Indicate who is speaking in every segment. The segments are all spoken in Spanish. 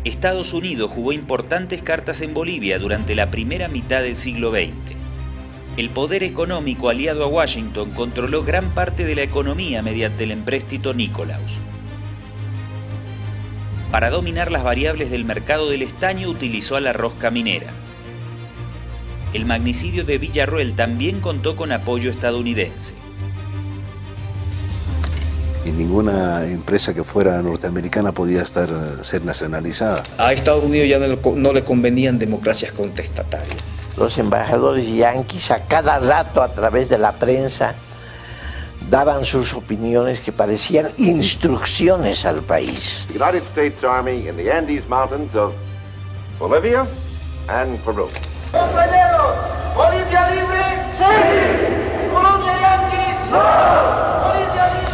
Speaker 1: Estados Unidos jugó importantes cartas en Bolivia durante la primera mitad del siglo XX. El poder económico aliado a Washington controló gran parte de la economía mediante el empréstito Nicolaus. Para dominar las variables del mercado del estaño utilizó a la rosca minera. El magnicidio de Villarroel también contó con apoyo estadounidense.
Speaker 2: Y ninguna empresa que fuera norteamericana podía ser nacionalizada.
Speaker 3: A Estados Unidos ya no le convenían democracias contestatarias.
Speaker 4: Los embajadores yanquis a cada rato a través de la prensa daban sus opiniones que parecían instrucciones al país.
Speaker 5: The United States Army in the Andes Mountains of Bolivia and Peru.
Speaker 6: ¡Compañeros! ¡Bolivia libre! ¡Sí! ¡Colonia yanqui! ¡No! ¡Bolivia libre!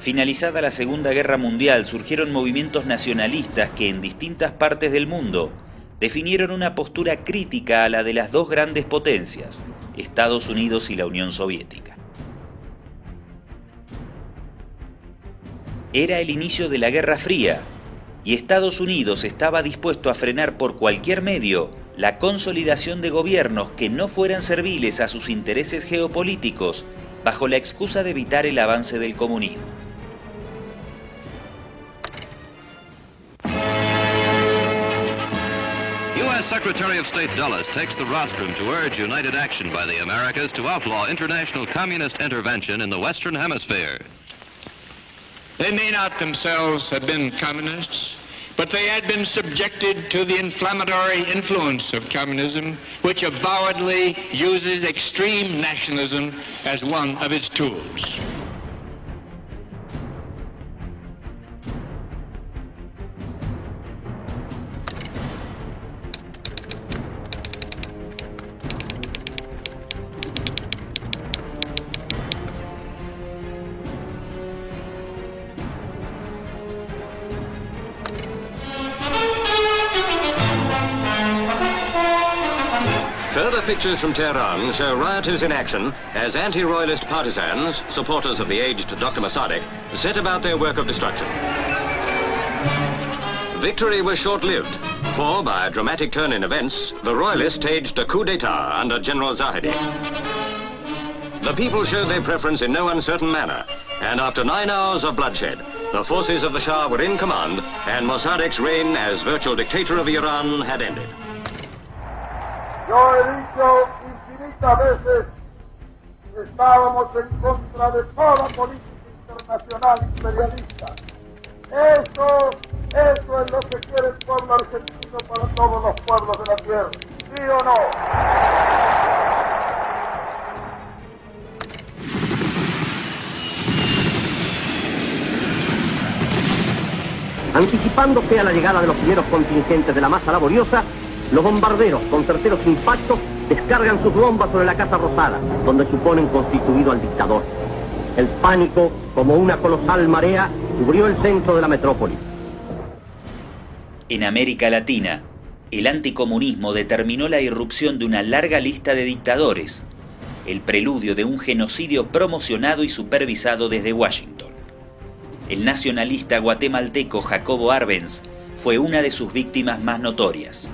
Speaker 1: Finalizada la Segunda Guerra Mundial, surgieron movimientos nacionalistas que en distintas partes del mundo definieron una postura crítica a la de las dos grandes potencias, Estados Unidos y la Unión Soviética. Era el inicio de la Guerra Fría, y Estados Unidos estaba dispuesto a frenar por cualquier medio la consolidación de gobiernos que no fueran serviles a sus intereses geopolíticos bajo la excusa de evitar el avance del comunismo.
Speaker 7: U.S. Secretary of State Dulles takes the rostrum to urge united action by the Americas to outlaw international communist intervention in the Western Hemisphere.
Speaker 8: They may not themselves have been communists, but they had been subjected to the inflammatory influence of communism, which avowedly uses extreme nationalism as one of its tools.
Speaker 9: Further pictures from Tehran show rioters in action as anti-royalist partisans, supporters of the aged Dr. Mossadegh, set about their work of destruction. Victory was short-lived, for by a dramatic turn in events, the royalists staged a coup d'etat under General Zahedi. The people showed their preference in no uncertain manner, and after 9 hours of bloodshed, the forces of the Shah were in command, and Mossadegh's reign as virtual dictator of Iran had ended.
Speaker 6: Yo he dicho infinitas veces que estábamos en contra de toda política internacional imperialista. Eso es lo que quiere el pueblo argentino para todos los pueblos de la tierra. ¿Sí o no?
Speaker 10: Anticipándose a la llegada de los primeros contingentes de la masa laboriosa, los bombarderos, con certeros impactos, descargan sus bombas sobre la Casa Rosada, donde suponen constituido al dictador. El pánico, como una colosal marea, cubrió el centro de la metrópoli.
Speaker 1: En América Latina, el anticomunismo determinó la irrupción de una larga lista de dictadores, el preludio de un genocidio promocionado y supervisado desde Washington. El nacionalista guatemalteco Jacobo Arbenz fue una de sus víctimas más notorias.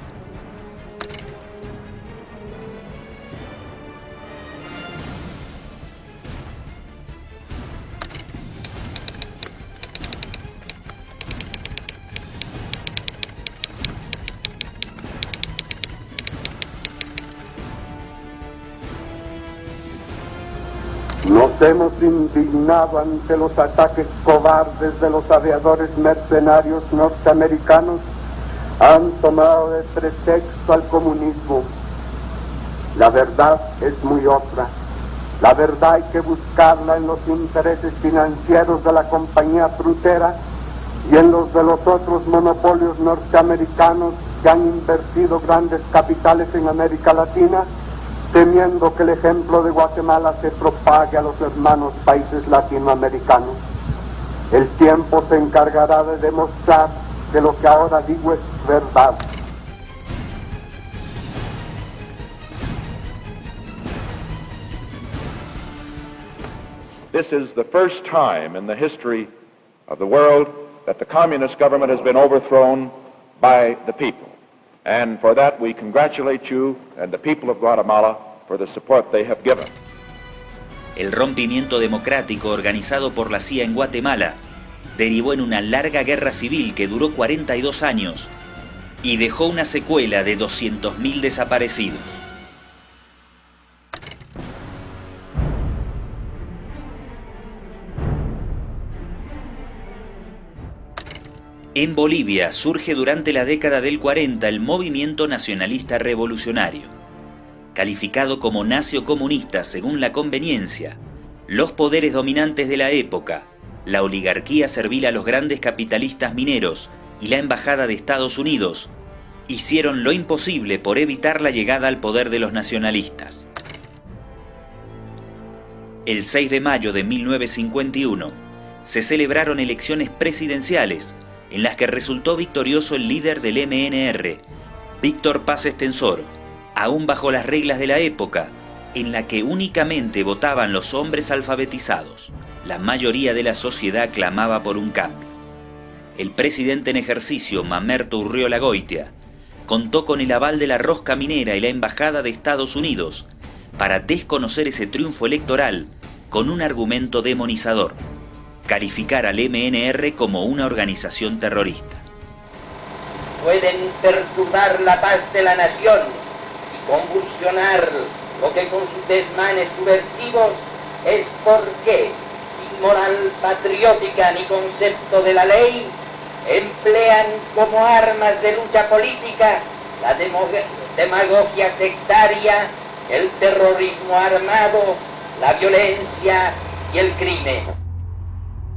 Speaker 11: Nos hemos indignado ante los ataques cobardes de los aviadores mercenarios norteamericanos. Han tomado de pretexto al comunismo. La verdad es muy otra. La verdad hay que buscarla en los intereses financieros de la compañía frutera y en los de los otros monopolios norteamericanos que han invertido grandes capitales en América Latina, temiendo que el ejemplo de Guatemala se propague a los hermanos países latinoamericanos. El tiempo se encargará de demostrar que lo que ahora digo es verdad.
Speaker 5: This is the first time in the history of the world that the communist government has been overthrown by the people. And for that we congratulate you and the people of Guatemala for the support they have given.
Speaker 1: El rompimiento democrático organizado por la CIA en Guatemala derivó en una larga guerra civil que duró 42 años y dejó una secuela de 200.000 desaparecidos. En Bolivia surge durante la década del 40 el movimiento nacionalista revolucionario. Calificado como nacio-comunista según la conveniencia, los poderes dominantes de la época, la oligarquía servil a los grandes capitalistas mineros y la embajada de Estados Unidos, hicieron lo imposible por evitar la llegada al poder de los nacionalistas. El 6 de mayo de 1951 se celebraron elecciones presidenciales en las que resultó victorioso el líder del MNR, Víctor Paz Estenssoro, aún bajo las reglas de la época, en la que únicamente votaban los hombres alfabetizados. La mayoría de la sociedad clamaba por un cambio. El presidente en ejercicio, Mamerto Urriola Goitia, contó con el aval de la rosca minera y la embajada de Estados Unidos para desconocer ese triunfo electoral con un argumento demonizador: calificar al MNR como una organización terrorista.
Speaker 12: Pueden perturbar la paz de la nación y convulsionar lo que con sus desmanes subversivos es porque, sin moral patriótica ni concepto de la ley, emplean como armas de lucha política la demagogia sectaria, el terrorismo armado, la violencia y el crimen.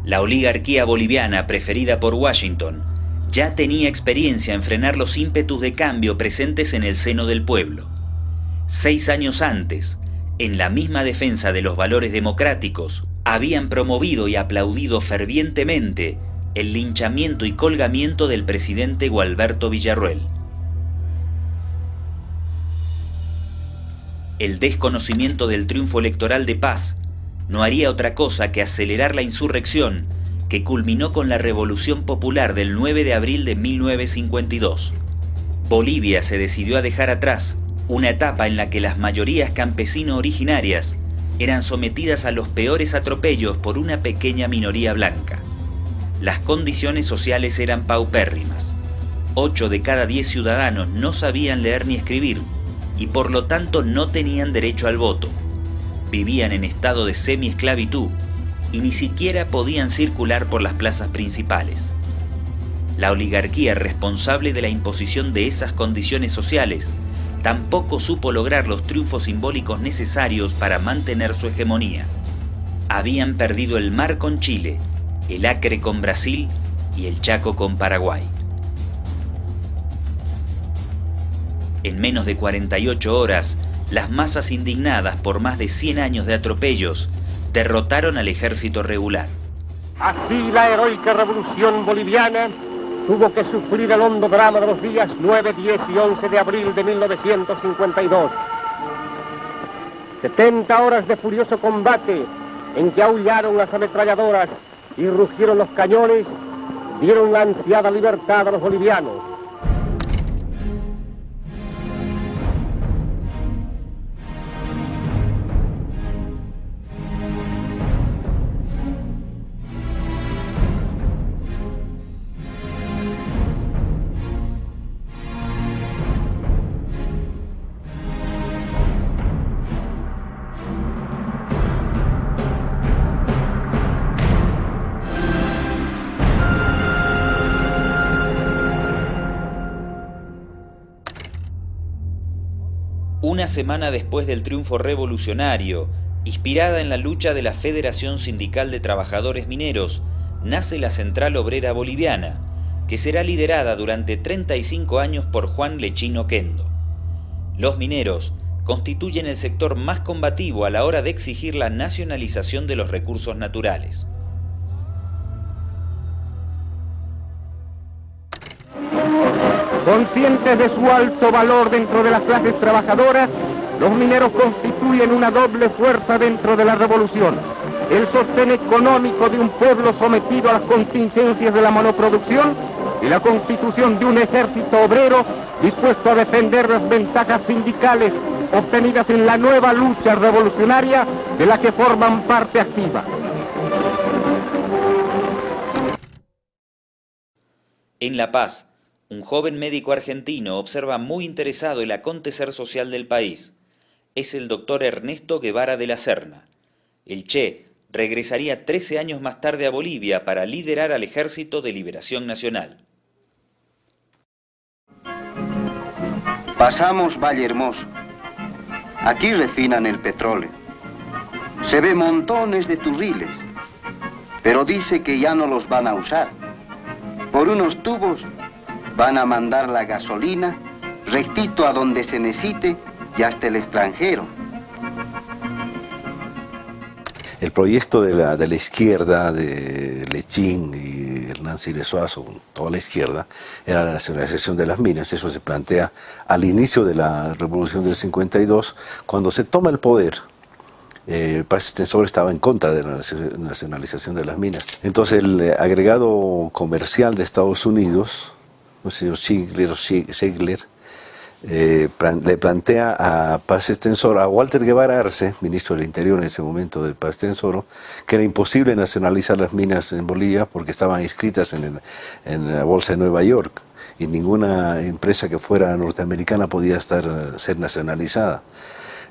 Speaker 1: La oligarquía boliviana preferida por Washington ya tenía experiencia en frenar los ímpetus de cambio presentes en el seno del pueblo. 6 años antes, en la misma defensa de los valores democráticos, habían promovido y aplaudido fervientemente el linchamiento y colgamiento del presidente Gualberto Villarroel. El desconocimiento del triunfo electoral de Paz no haría otra cosa que acelerar la insurrección que culminó con la Revolución Popular del 9 de abril de 1952. Bolivia se decidió a dejar atrás una etapa en la que las mayorías campesino originarias eran sometidas a los peores atropellos por una pequeña minoría blanca. Las condiciones sociales eran paupérrimas. 8 de cada 10 ciudadanos no sabían leer ni escribir y por lo tanto no tenían derecho al voto. Vivían en estado de semi-esclavitud y ni siquiera podían circular por las plazas principales. La oligarquía responsable de la imposición de esas condiciones sociales tampoco supo lograr los triunfos simbólicos necesarios para mantener su hegemonía. Habían perdido el mar con Chile, el Acre con Brasil y el Chaco con Paraguay. En menos de 48 horas, las masas indignadas por más de 100 años de atropellos derrotaron al ejército regular.
Speaker 10: Así la heroica revolución boliviana tuvo que sufrir el hondo drama de los días 9, 10 y 11 de abril de 1952. 70 horas de furioso combate en que aullaron las ametralladoras y rugieron los cañones dieron la ansiada libertad a los bolivianos.
Speaker 1: Una semana después del triunfo revolucionario, inspirada en la lucha de la Federación Sindical de Trabajadores Mineros, nace la Central Obrera Boliviana, que será liderada durante 35 años por Juan Lechín Oquendo. Los mineros constituyen el sector más combativo a la hora de exigir la nacionalización de los recursos naturales.
Speaker 13: Conscientes de su alto valor dentro de las clases trabajadoras, los mineros constituyen una doble fuerza dentro de la revolución. El sostén económico de un pueblo sometido a las contingencias de la monoproducción y la constitución de un ejército obrero dispuesto a defender las ventajas sindicales obtenidas en la nueva lucha revolucionaria de la que forman parte activa.
Speaker 1: En La Paz, un joven médico argentino observa muy interesado el acontecer social del país. Es el doctor Ernesto Guevara de la Serna. El Che regresaría 13 años más tarde a Bolivia para liderar al Ejército de Liberación Nacional.
Speaker 14: Pasamos Valle Hermoso. Aquí refinan el petróleo. Se ve montones de turriles, pero dice que ya no los van a usar. Por unos tubos van a mandar la gasolina rectito a donde se necesite y hasta el extranjero.
Speaker 2: El proyecto de la izquierda, de Lechín y Hernán Siles Suazo, toda la izquierda, era la nacionalización de las minas. Eso se plantea al inicio de la Revolución del 52, cuando se toma el poder. Paz Estenssoro estaba en contra de la nacionalización de las minas. Entonces el agregado comercial de Estados Unidos, el señor Ziegler, le plantea a Paz Estenssoro, a Walter Guevara Arce, ministro del Interior en ese momento de Paz Estenssoro, que era imposible nacionalizar las minas en Bolivia porque estaban inscritas en la Bolsa de Nueva York y ninguna empresa que fuera norteamericana podía ser nacionalizada.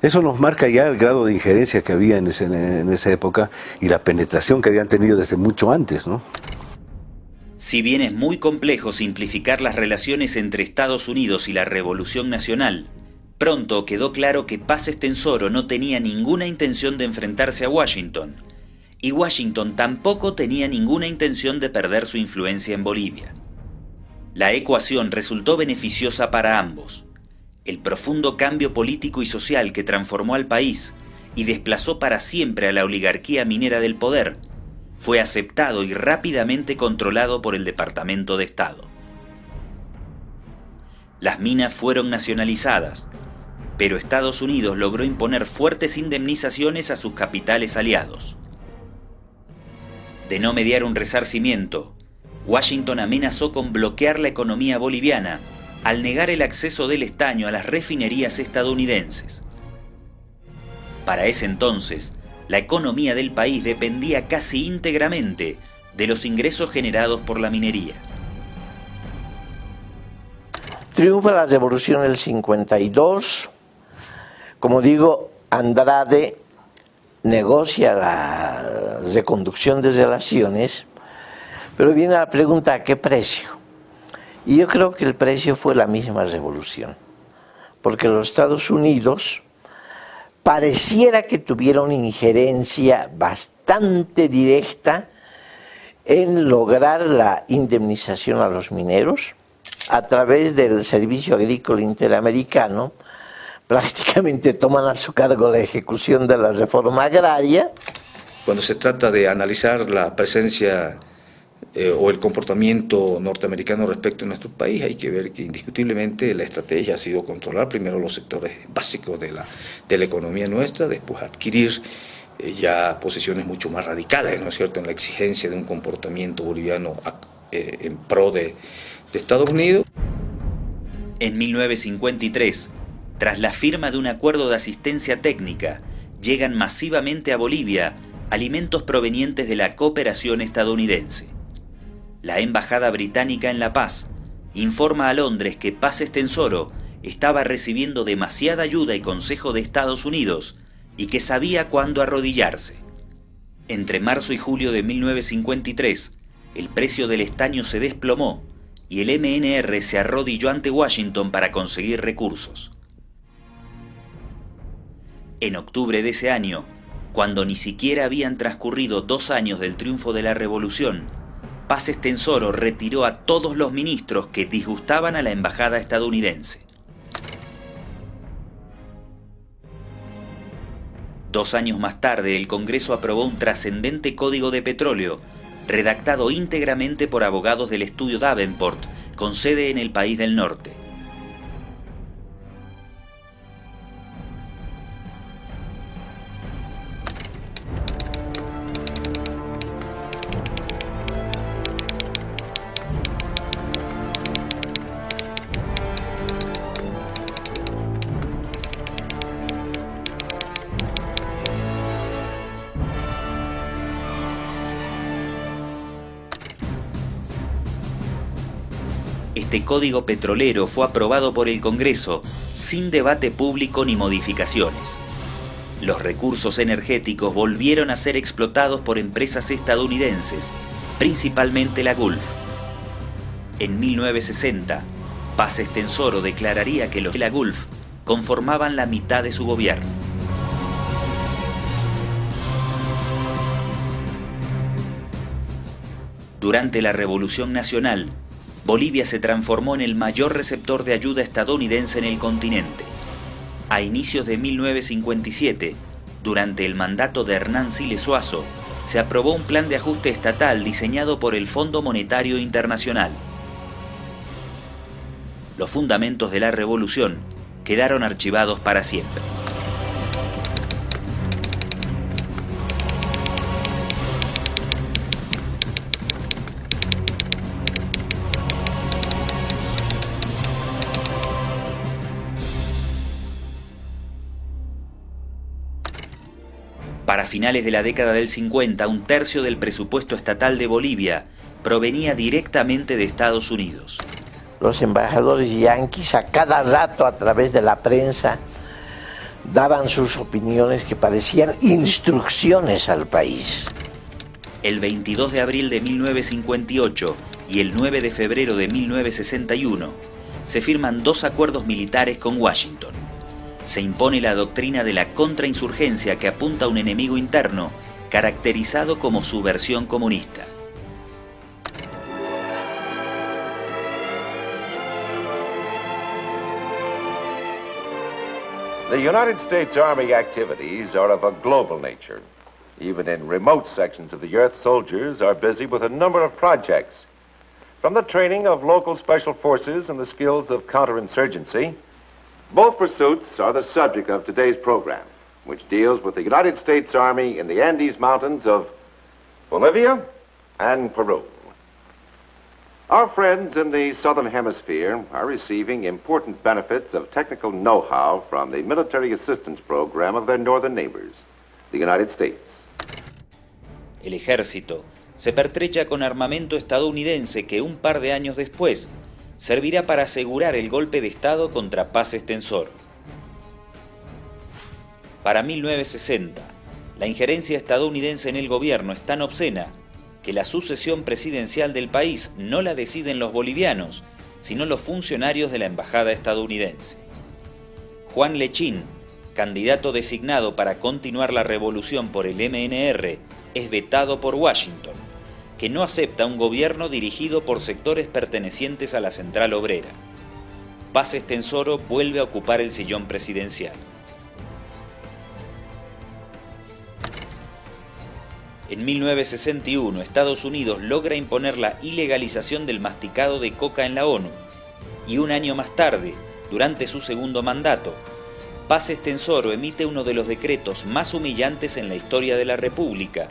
Speaker 2: Eso nos marca ya el grado de injerencia que había en esa época y la penetración que habían tenido desde mucho antes, ¿no?
Speaker 1: Si bien es muy complejo simplificar las relaciones entre Estados Unidos y la Revolución Nacional, pronto quedó claro que Paz Estenssoro no tenía ninguna intención de enfrentarse a Washington, y Washington tampoco tenía ninguna intención de perder su influencia en Bolivia. La ecuación resultó beneficiosa para ambos. El profundo cambio político y social que transformó al país y desplazó para siempre a la oligarquía minera del poder fue aceptado y rápidamente controlado por el Departamento de Estado. Las minas fueron nacionalizadas, pero Estados Unidos logró imponer fuertes indemnizaciones a sus capitales aliados. De no mediar un resarcimiento, Washington amenazó con bloquear la economía boliviana al negar el acceso del estaño a las refinerías estadounidenses. Para ese entonces, la economía del país dependía casi íntegramente de los ingresos generados por la minería.
Speaker 4: Triunfa la Revolución del 52. Como digo, Andrade negocia la reconducción de relaciones, pero viene la pregunta: ¿a qué precio? Y yo creo que el precio fue la misma revolución, porque los Estados Unidos pareciera que tuviera una injerencia bastante directa en lograr la indemnización a los mineros a través del Servicio Agrícola Interamericano. Prácticamente toman a su cargo la ejecución de la reforma agraria.
Speaker 3: Cuando se trata de analizar la presencia o el comportamiento norteamericano respecto a nuestro país, hay que ver que indiscutiblemente la estrategia ha sido controlar primero los sectores básicos de la economía nuestra, después adquirir ya posiciones mucho más radicales, ¿no es cierto?, en la exigencia de un comportamiento boliviano en pro de Estados Unidos.
Speaker 1: En 1953, tras la firma de un acuerdo de asistencia técnica, llegan masivamente a Bolivia alimentos provenientes de la cooperación estadounidense. La Embajada Británica en La Paz informa a Londres que Paz Estenssoro estaba recibiendo demasiada ayuda y consejo de Estados Unidos y que sabía cuándo arrodillarse. Entre marzo y julio de 1953, el precio del estaño se desplomó y el MNR se arrodilló ante Washington para conseguir recursos. En octubre de ese año, cuando ni siquiera habían transcurrido 2 años del triunfo de la revolución, Paz Estenssoro retiró a todos los ministros que disgustaban a la embajada estadounidense. 2 años más tarde, el Congreso aprobó un trascendente código de petróleo, redactado íntegramente por abogados del estudio Davenport, con sede en el país del norte. Este código petrolero fue aprobado por el Congreso sin debate público ni modificaciones. Los recursos energéticos volvieron a ser explotados por empresas estadounidenses, principalmente la Gulf. En 1960, Paz Estenssoro declararía que los de la Gulf conformaban la mitad de su gobierno. Durante la Revolución Nacional, Bolivia se transformó en el mayor receptor de ayuda estadounidense en el continente. A inicios de 1957, durante el mandato de Hernán Siles Suazo, se aprobó un plan de ajuste estatal diseñado por el Fondo Monetario Internacional. Los fundamentos de la revolución quedaron archivados para siempre. Para finales de la década del 50, un tercio del presupuesto estatal de Bolivia provenía directamente de Estados Unidos.
Speaker 4: Los embajadores yanquis a cada rato a través de la prensa daban sus opiniones que parecían instrucciones al país.
Speaker 1: El 22 de abril de 1958 y el 9 de febrero de 1961 se firman 2 acuerdos militares con Washington. Se impone la doctrina de la contrainsurgencia que apunta a un enemigo interno, caracterizado como subversión comunista.
Speaker 5: The United States Army activities are of a global nature. Even in remote sections of the earth, soldiers are busy with a number of projects. From the training of local special forces and the skills of counterinsurgency, both pursuits are the subject of today's program, which deals with the United States Army in the Andes Mountains of Bolivia and Peru. Our friends in the Southern Hemisphere are receiving important benefits of technical know-how from the military assistance program of their northern neighbors, the United States.
Speaker 1: El ejército se pertrecha con armamento estadounidense que un par de años después servirá para asegurar el golpe de Estado contra Paz Estenssoro. Para 1960, la injerencia estadounidense en el gobierno es tan obscena que la sucesión presidencial del país no la deciden los bolivianos, sino los funcionarios de la embajada estadounidense. Juan Lechín, candidato designado para continuar la revolución por el MNR, es vetado por Washington, que no acepta un gobierno dirigido por sectores pertenecientes a la Central Obrera. Paz Estenssoro vuelve a ocupar el sillón presidencial. En 1961, Estados Unidos logra imponer la ilegalización del masticado de coca en la ONU, y un año más tarde, durante su segundo mandato, Paz Estenssoro emite uno de los decretos más humillantes en la historia de la República,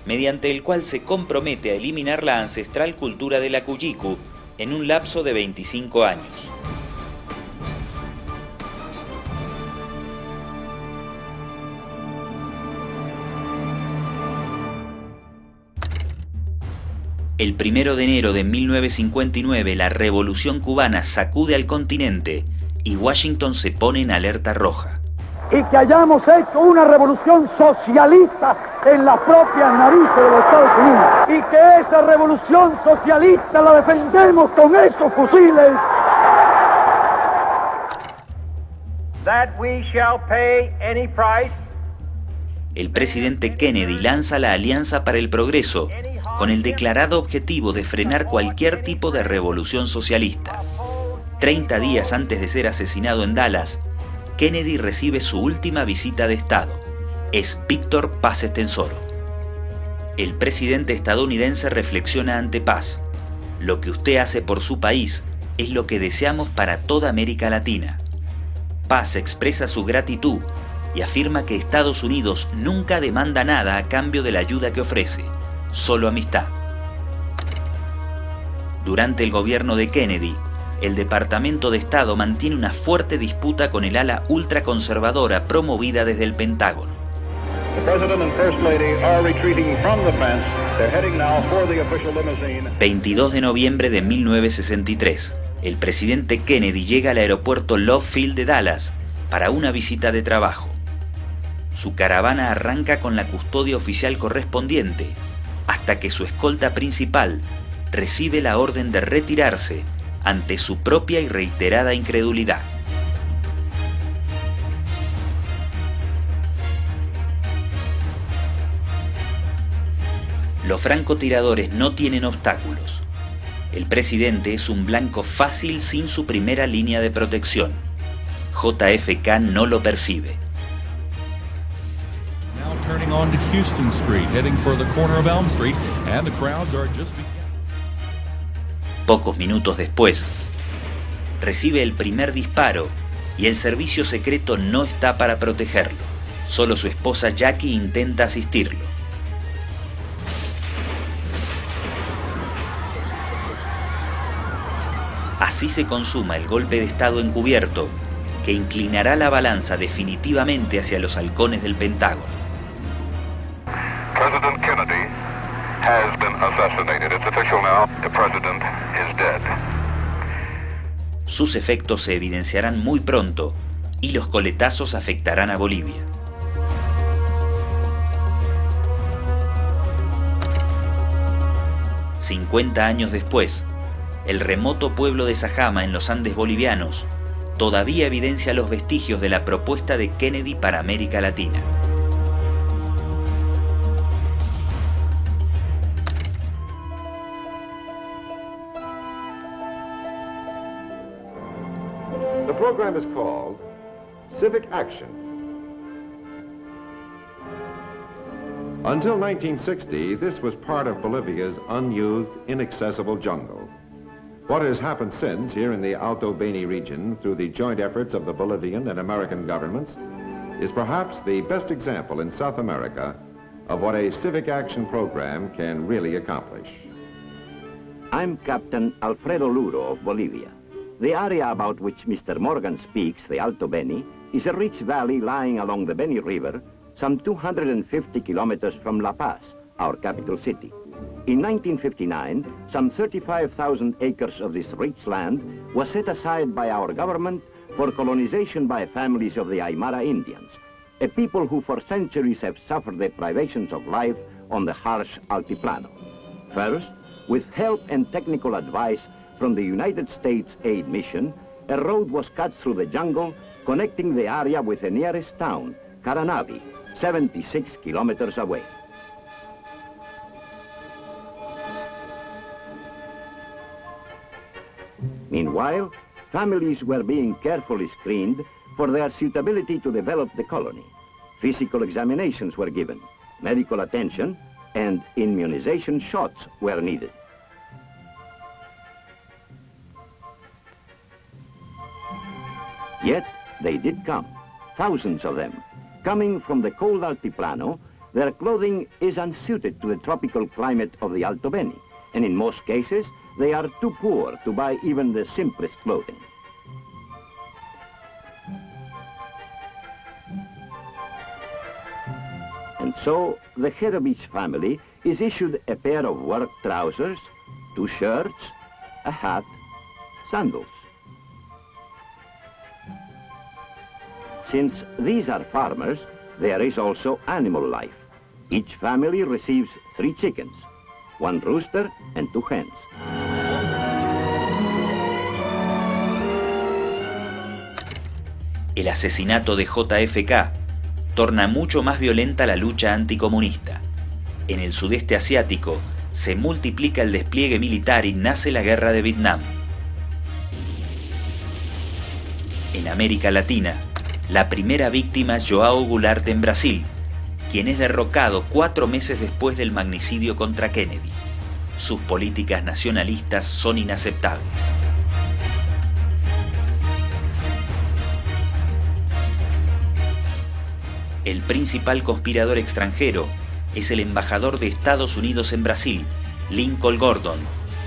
Speaker 1: mediante el cual se compromete a eliminar la ancestral cultura de la Cuyicu en un lapso de 25 años. El 1 de enero de 1959, la Revolución Cubana sacude al continente y Washington se pone en alerta roja.
Speaker 6: Y que hayamos hecho una revolución socialista en las propias narices de los Estados Unidos. Y que esa revolución socialista la defendemos con esos fusiles.
Speaker 15: That we shall pay any price.
Speaker 1: El presidente Kennedy lanza la Alianza para el Progreso, con el declarado objetivo de frenar cualquier tipo de revolución socialista. 30 días antes de ser asesinado en Dallas, Kennedy recibe su última visita de Estado. Es Víctor Paz Estenssoro. El presidente estadounidense reflexiona ante Paz. Lo que usted hace por su país es lo que deseamos para toda América Latina. Paz expresa su gratitud y afirma que Estados Unidos nunca demanda nada a cambio de la ayuda que ofrece, solo amistad. Durante el gobierno de Kennedy, el Departamento de Estado mantiene una fuerte disputa con el ala ultraconservadora promovida desde el Pentágono. 22 de noviembre de 1963, el presidente Kennedy llega al aeropuerto Love Field de Dallas para una visita de trabajo. Su caravana arranca con la custodia oficial correspondiente, hasta que su escolta principal recibe la orden de retirarse ante su propia y reiterada incredulidad. Los francotiradores no tienen obstáculos. El presidente es un blanco fácil sin su primera línea de protección. JFK no lo percibe.
Speaker 16: Turning on to Houston Street, heading for the corner of Elm Street, and the crowds are just
Speaker 1: Pocos minutos después, recibe el primer disparo y el servicio secreto no está para protegerlo. Solo su esposa Jackie intenta asistirlo. Así se consuma el golpe de Estado encubierto que inclinará la balanza definitivamente hacia los halcones del Pentágono.
Speaker 17: President Kennedy has been assassinated. It's official now. The president is dead.
Speaker 1: Sus efectos se evidenciarán muy pronto y los coletazos afectarán a Bolivia. $50 años después, el remoto pueblo de Sajama en los Andes bolivianos todavía evidencia los vestigios de la propuesta de Kennedy para América Latina.
Speaker 18: The program is called Civic Action. Until 1960, this was part of Bolivia's unused, inaccessible jungle. What has happened since here in the Alto Beni region through the joint efforts of the Bolivian and American governments is perhaps the best example in South America of what a civic action program can really accomplish.
Speaker 19: I'm Captain Alfredo Luro of Bolivia. The area about which Mr. Morgan speaks, the Alto Beni, is a rich valley lying along the Beni River, some 250 kilometers from La Paz, our capital city. In 1959, some 35,000 acres of this rich land was set aside by our government for colonization by families of the Aymara Indians, a people who for centuries have suffered the privations of life on the harsh Altiplano. First, with help and technical advice from the United States Aid Mission, a road was cut through the jungle connecting the area with the nearest town, Caranavi, 76 kilometers away. Meanwhile, families were being carefully screened for their suitability to develop the colony. Physical examinations were given, medical attention, and immunization shots were needed. Yet, they did come, thousands of them. Coming from the cold Altiplano, their clothing is unsuited to the tropical climate of the Alto Beni, and in most cases, they are too poor to buy even the simplest clothing. And so, the head of each family is issued a pair of work trousers, 2 shirts, a hat, sandals. Since these are farmers, there is also animal life. Each family receives 3 chickens, 1 rooster and 2 hens.
Speaker 1: El asesinato de JFK torna mucho más violenta la lucha anticomunista. En el sudeste asiático se multiplica el despliegue militar y nace la guerra de Vietnam. En América Latina, la primera víctima es João Goulart en Brasil, quien es derrocado 4 meses después del magnicidio contra Kennedy. sus políticas nacionalistas son inaceptables. El principal conspirador extranjero es el embajador de Estados Unidos en Brasil, Lincoln Gordon,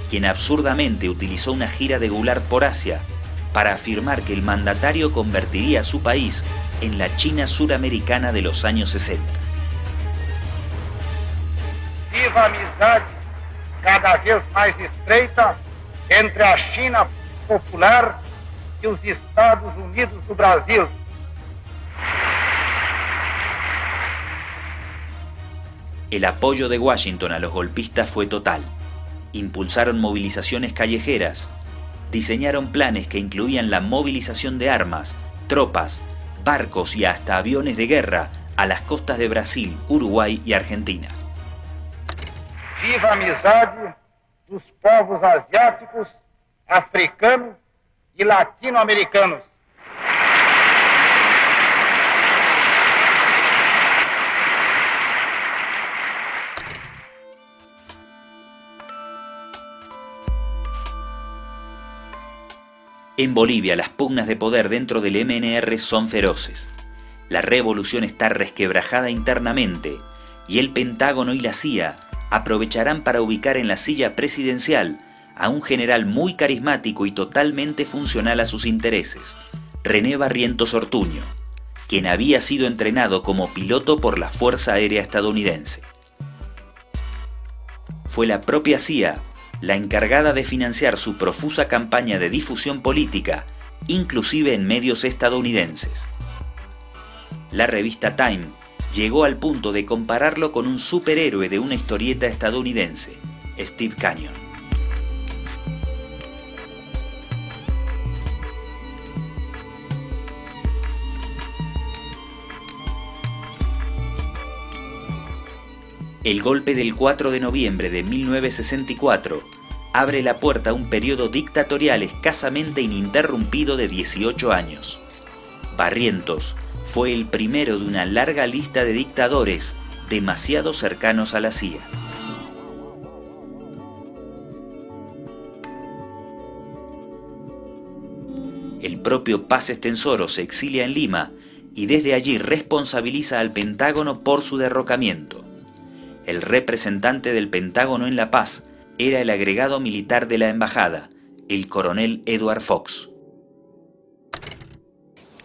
Speaker 1: quien absurdamente utilizó una gira de Goulart por Asia para afirmar que el mandatario convertiría a su país en la China suramericana de los años 60.
Speaker 6: Viva a amizade cada vez mais estreita entre a China popular e os Estados Unidos do Brasil.
Speaker 1: El apoyo de Washington a los golpistas fue total. Impulsaron movilizaciones callejeras, diseñaron planes que incluían la movilización de armas, tropas, barcos y hasta aviones de guerra a las costas de Brasil, Uruguay y Argentina.
Speaker 6: Viva a amizade dos povos asiáticos, africanos e latino-americanos.
Speaker 1: En Bolivia, las pugnas de poder dentro del MNR son feroces. La revolución está resquebrajada internamente y el Pentágono y la CIA aprovecharán para ubicar en la silla presidencial a un general muy carismático y totalmente funcional a sus intereses, René Barrientos Ortuño, quien había sido entrenado como piloto por la Fuerza Aérea estadounidense. Fue la propia CIA la encargada de financiar su profusa campaña de difusión política, inclusive en medios estadounidenses. La revista Time llegó al punto de compararlo con un superhéroe de una historieta estadounidense, Steve Canyon. El golpe del 4 de noviembre de 1964 abre la puerta a un periodo dictatorial escasamente ininterrumpido de 18 años. Barrientos fue el primero de una larga lista de dictadores demasiado cercanos a la CIA. El propio Paz Estenssoro se exilia en Lima y desde allí responsabiliza al Pentágono por su derrocamiento. El representante del Pentágono en La Paz era el agregado militar de la embajada, el coronel Edward Fox.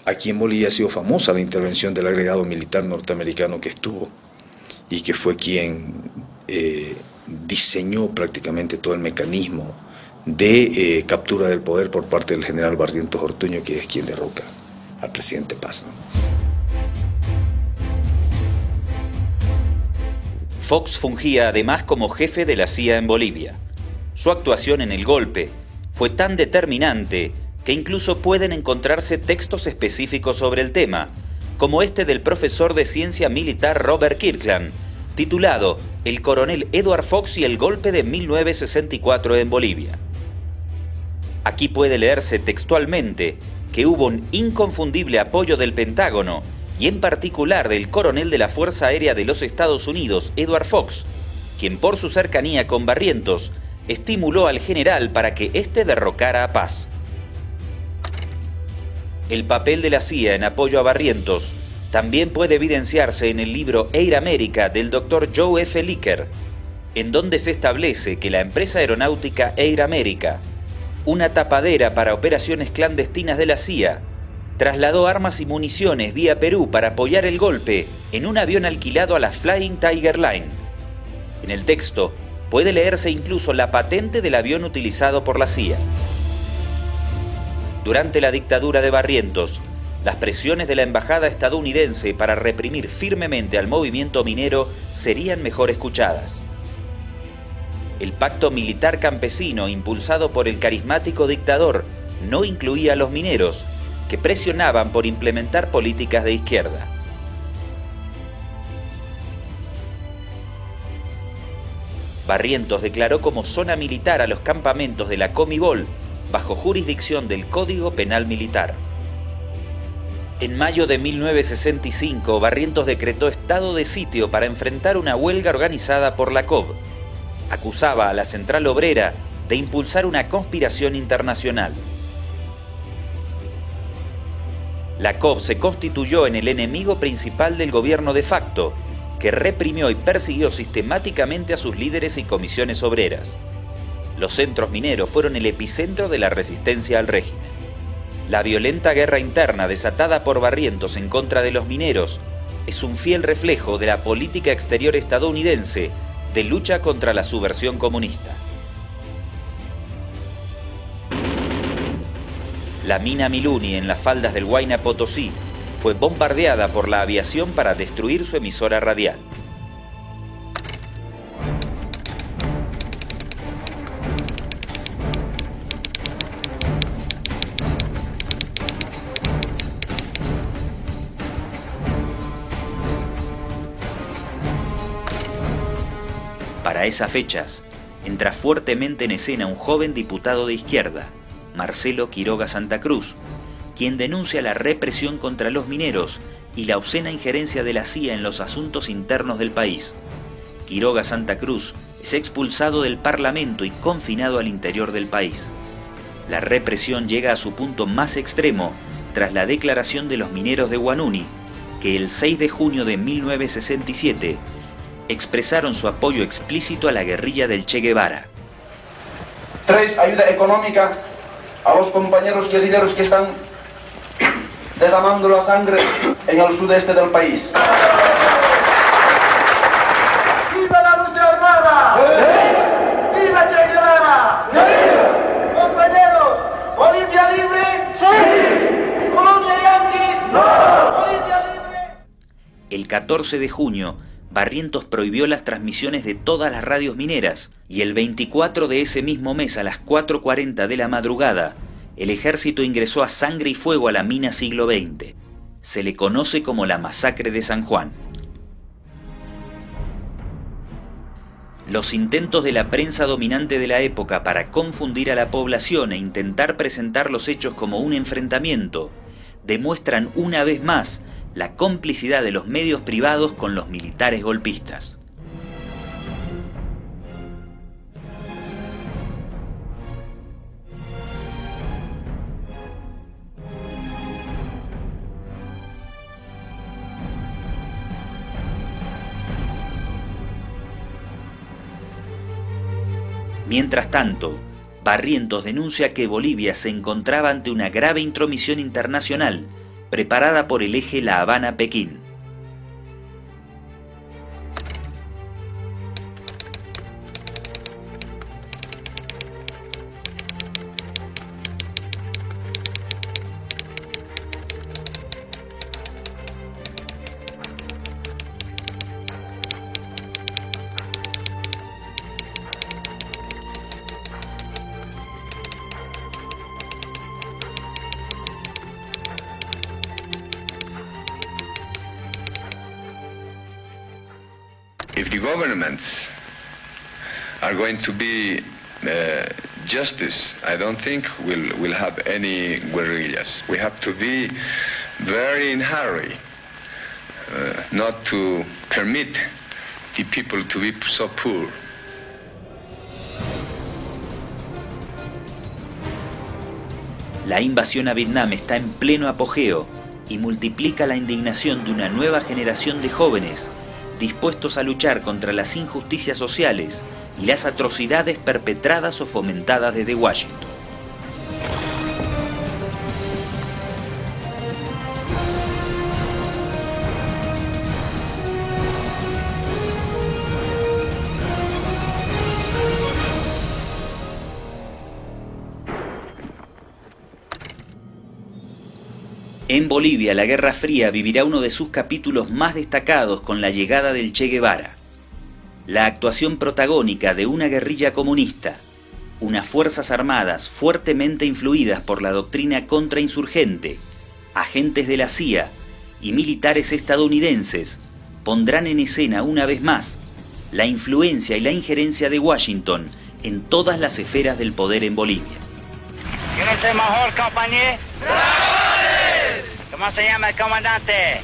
Speaker 3: Aquí en Bolivia ha sido famosa la intervención del agregado militar norteamericano que estuvo y que fue quien diseñó prácticamente todo el mecanismo de captura del poder por parte del general Barrientos Ortuño, que es quien derroca al presidente Paz, ¿no?
Speaker 1: Fox fungía además como jefe de la CIA en Bolivia. Su actuación en el golpe fue tan determinante que incluso pueden encontrarse textos específicos sobre el tema, como este del profesor de ciencia militar Robert Kirkland, titulado El coronel Edward Fox y el golpe de 1964 en Bolivia. Aquí puede leerse textualmente que hubo un inconfundible apoyo del Pentágono y en particular del coronel de la Fuerza Aérea de los Estados Unidos, Edward Fox, quien por su cercanía con Barrientos estimuló al general para que éste derrocara a Paz. El papel de la CIA en apoyo a Barrientos también puede evidenciarse en el libro Air America del Dr. Joe F. Licker, en donde se establece que la empresa aeronáutica Air America, una tapadera para operaciones clandestinas de la CIA, trasladó armas y municiones vía Perú para apoyar el golpe en un avión alquilado a la Flying Tiger Line. En el texto puede leerse incluso la patente del avión utilizado por la CIA. Durante la dictadura de Barrientos, las presiones de la embajada estadounidense para reprimir firmemente al movimiento minero serían mejor escuchadas. El pacto militar campesino impulsado por el carismático dictador no incluía a los mineros, que presionaban por implementar políticas de izquierda. Barrientos declaró como zona militar a los campamentos de la Comibol, bajo jurisdicción del Código Penal Militar. En mayo de 1965, Barrientos decretó estado de sitio para enfrentar una huelga organizada por la COB. acusaba a la Central Obrera de impulsar una conspiración internacional. La COP se constituyó en el enemigo principal del gobierno de facto, que reprimió y persiguió sistemáticamente a sus líderes y comisiones obreras. Los centros mineros fueron el epicentro de la resistencia al régimen. La violenta guerra interna desatada por Barrientos en contra de los mineros es un fiel reflejo de la política exterior estadounidense de lucha contra la subversión comunista. La mina Miluni en las faldas del Huayna Potosí fue bombardeada por la aviación para destruir su emisora radial. Para esas fechas, entra fuertemente en escena un joven diputado de izquierda, Marcelo Quiroga Santa Cruz, quien denuncia la represión contra los mineros y la obscena injerencia de la CIA en los asuntos internos del país. Quiroga Santa Cruz es expulsado del Parlamento y confinado al interior del país. La represión llega a su punto más extremo tras la declaración de los mineros de Huanuni, que el 6 de junio de 1967 expresaron su apoyo explícito a la guerrilla del Che Guevara.
Speaker 20: 3. Ayuda económica a los compañeros guerrilleros que están derramando la sangre en el sudeste del país.
Speaker 6: ¡Viva la lucha armada! ¡Viva Che Guevara! ¡Compañeros! ¿Bolivia libre? ¡Sí! ¿Colonia yanqui? ¡No! ¡Bolivia libre!
Speaker 1: El 14 de junio, Barrientos prohibió las transmisiones de todas las radios mineras y el 24 de ese mismo mes a las 4:40 de la madrugada, el ejército ingresó a sangre y fuego a la mina Siglo XX. Se le conoce como la Masacre de San Juan. Los intentos de la prensa dominante de la época para confundir a la población e intentar presentar los hechos como un enfrentamiento demuestran una vez más la complicidad de los medios privados con los militares golpistas. Mientras tanto, Barrientos denuncia que Bolivia se encontraba ante una grave intromisión internacional preparada por el eje La Habana-Pekín.
Speaker 21: If the governments are going to be justice, I don't think we'll have any guerrillas. We have to be very in hurry, not to permit the people to be so poor.
Speaker 1: La invasión a Vietnam está en pleno apogeo y multiplica la indignación de una nueva generación de jóvenes dispuestos a luchar contra las injusticias sociales y las atrocidades perpetradas o fomentadas desde Washington. En Bolivia, la Guerra Fría vivirá uno de sus capítulos más destacados con la llegada del Che Guevara. La actuación protagónica de una guerrilla comunista, unas fuerzas armadas fuertemente influidas por la doctrina contrainsurgente, agentes de la CIA y militares estadounidenses pondrán en escena una vez más la influencia y la injerencia de Washington en todas las esferas del poder en Bolivia.
Speaker 22: ¿Quién es el mejor, compañero? ¿Cómo se llama el comandante?